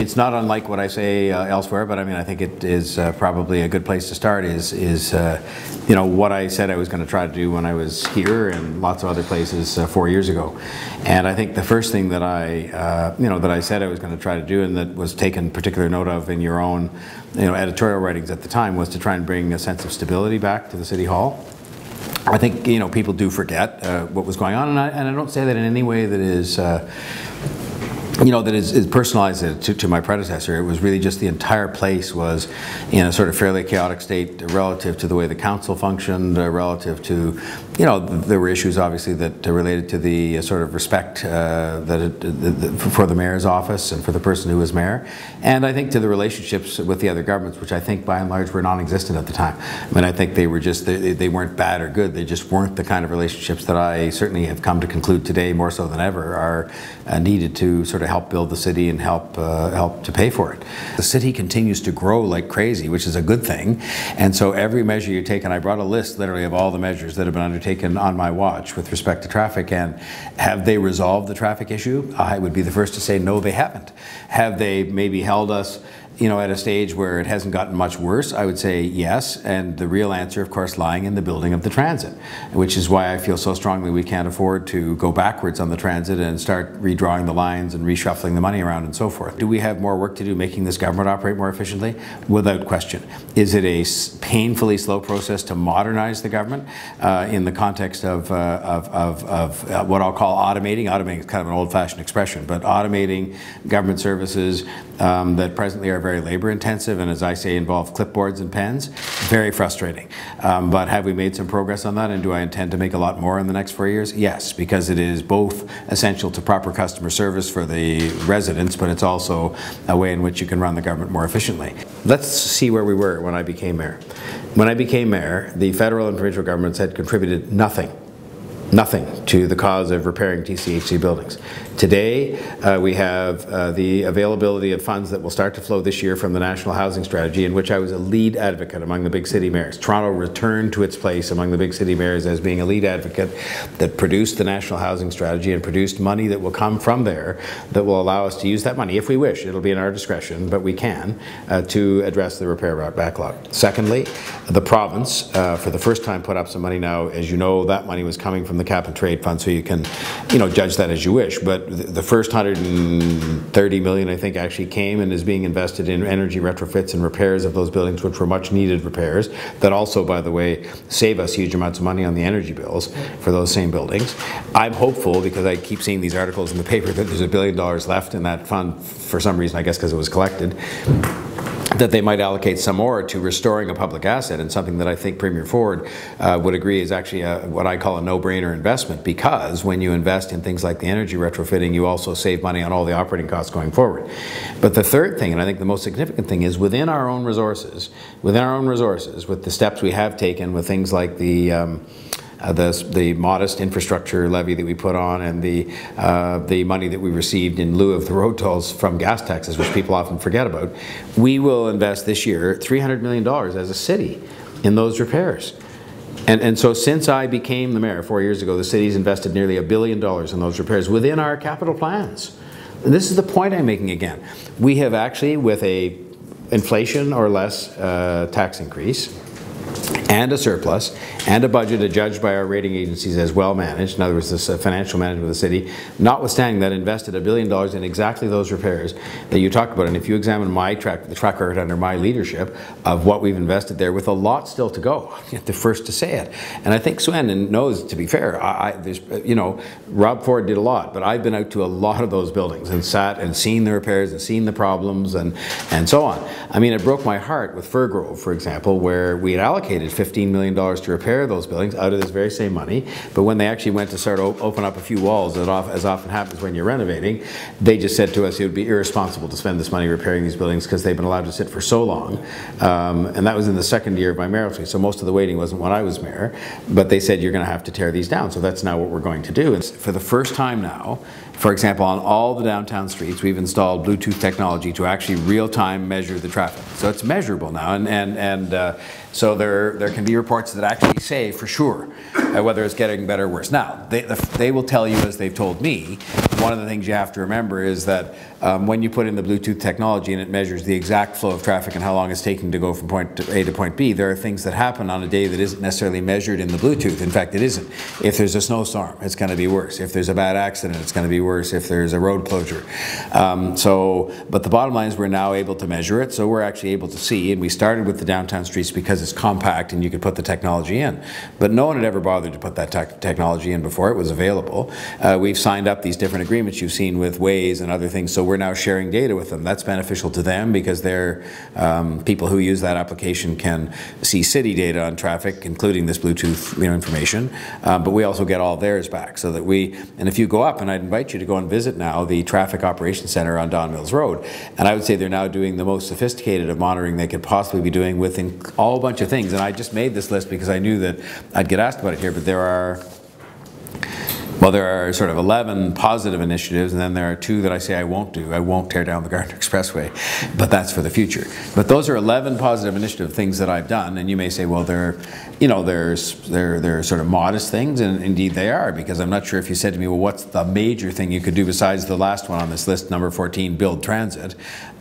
It's not unlike what I say elsewhere, but I mean, I think it is probably a good place to start is you know, what I said I was going to try to do when I was here and lots of other places 4 years ago. And I think the first thing that you know, that I said I was going to try to do, and that was taken particular note of in your own, you know, editorial writings at the time, was to try and bring a sense of stability back to the City Hall. I think, you know, people do forget what was going on, and I don't say that in any way that is you know, that is personalized to my predecessor. It was really just the entire place was in a sort of fairly chaotic state relative to the way the council functioned, relative to, you know, there were issues obviously that related to the sort of respect for the mayor's office and for the person who was mayor, and I think to the relationships with the other governments, which I think by and large were non-existent at the time. I mean, I think they were just, they weren't bad or good, they just weren't the kind of relationships that I certainly have come to conclude today, more so than ever, are needed to sort of help build the city and help to pay for it. The city continues to grow like crazy, which is a good thing, and so every measure you take, and I brought a list literally of all the measures that have been undertaken on my watch with respect to traffic, and have they resolved the traffic issue? I would be the first to say no, they haven't. Have they maybe held us, you know, at a stage where it hasn't gotten much worse? I would say yes, and the real answer, of course, lying in the building of the transit, which is why I feel so strongly we can't afford to go backwards on the transit and start redrawing the lines and reshuffling the money around and so forth. Do we have more work to do making this government operate more efficiently? Without question. Is it a painfully slow process to modernize the government in the context of what I'll call automating? Automating is kind of an old-fashioned expression, but automating government services that presently are very labor intensive, and as I say, involve clipboards and pens. Very frustrating. But have we made some progress on that, and do I intend to make a lot more in the next 4 years? Yes, because it is both essential to proper customer service for the residents, but it's also a way in which you can run the government more efficiently. Let's see where we were when I became mayor. When I became mayor, the federal and provincial governments had contributed nothing to the cause of repairing TCHC buildings. Today, we have the availability of funds that will start to flow this year from the National Housing Strategy, in which I was a lead advocate among the big city mayors. Toronto returned to its place among the big city mayors as being a lead advocate that produced the National Housing Strategy and produced money that will come from there that will allow us to use that money, if we wish. It'll be in our discretion, but we can, to address the repair backlog. Secondly, the province, for the first time, put up some money now. As you know, that money was coming from the Cap and Trade Fund, so you can, you know, judge that as you wish. But the first $130 million, I think, actually came and is being invested in energy retrofits and repairs of those buildings, which were much needed repairs, that also, by the way, save us huge amounts of money on the energy bills for those same buildings. I'm hopeful, because I keep seeing these articles in the paper, that there's $1 billion left in that fund for some reason, I guess because it was collected, that they might allocate some more to restoring a public asset, and something that I think Premier Ford would agree is actually what I call a no-brainer investment, because when you invest in things like the energy retrofitting, you also save money on all the operating costs going forward. But the third thing, and I think the most significant thing, is within our own resources, with the steps we have taken with things like the modest infrastructure levy that we put on, and the money that we received in lieu of the road tolls from gas taxes, which people often forget about, we will invest this year $300 million as a city in those repairs. And so since I became the mayor 4 years ago, the city's invested nearly $1 billion in those repairs within our capital plans. And this is the point I'm making again. We have actually, with a inflation or less tax increase, and a surplus, and a budget adjudged by our rating agencies as well managed, in other words, this financial management of the city, notwithstanding that, invested $1 billion in exactly those repairs that you talked about. And if you examine the track record under my leadership of what we've invested there, with a lot still to go, I'm the first to say it. And I think Swen knows, to be fair, you know, Rob Ford did a lot, but I've been out to a lot of those buildings and sat and seen the repairs and seen the problems and so on. I mean, it broke my heart with Fir Grove, for example, where we had allocated $15 million to repair those buildings out of this very same money, but when they actually went to start open up a few walls, as often happens when you're renovating, they just said to us it would be irresponsible to spend this money repairing these buildings because they've been allowed to sit for so long. And that was in the second year of my mayoralty, so most of the waiting wasn't when I was mayor, but they said you're going to have to tear these down, so that's now what we're going to do. And for the first time now, for example, on all the downtown streets, we've installed Bluetooth technology to actually real-time measure the traffic. So it's measurable now, and so there can be reports that actually say for sure whether it's getting better or worse. Now, they will tell you, as they've told me, one of the things you have to remember is that when you put in the Bluetooth technology and it measures the exact flow of traffic and how long it's taking to go from point A to point B, there are things that happen on a day that isn't necessarily measured in the Bluetooth. In fact, it isn't. If there's a snowstorm, it's going to be worse. If there's a bad accident, it's going to be worse. If there's a road closure. But the bottom line is we're now able to measure it, so we're actually able to see, and we started with the downtown streets because it's compact and you could put the technology in. But no one had ever bothered to put that technology in before it was available. We've signed up these different agreements you've seen with Waze and other things, so we're now sharing data with them. That's beneficial to them because they're people who use that application can see city data on traffic, including this Bluetooth information, but we also get all theirs back so that and if you go up, and I'd invite you to go and visit now the Traffic Operations Center on Don Mills Road, and I would say they're now doing the most sophisticated of monitoring they could possibly be doing with all a bunch of things. And I just made this list because I knew that I'd get asked about it here, but there are sort of 11 positive initiatives, and then there are 2 that I say I won't do. I won't tear down the Gardner Expressway, but that's for the future. But those are 11 positive initiative things that I've done, and you may say, well, they're sort of modest things, and indeed they are, because I'm not sure if you said to me, well, what's the major thing you could do besides the last one on this list, number 14, build transit?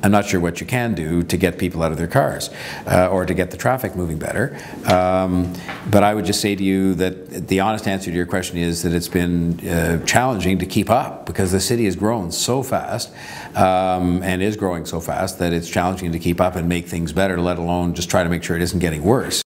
I'm not sure what you can do to get people out of their cars or to get the traffic moving better. But I would just say to you that the honest answer to your question is that it's been challenging to keep up because the city has grown so fast and is growing so fast that it's challenging to keep up and make things better, let alone just try to make sure it isn't getting worse.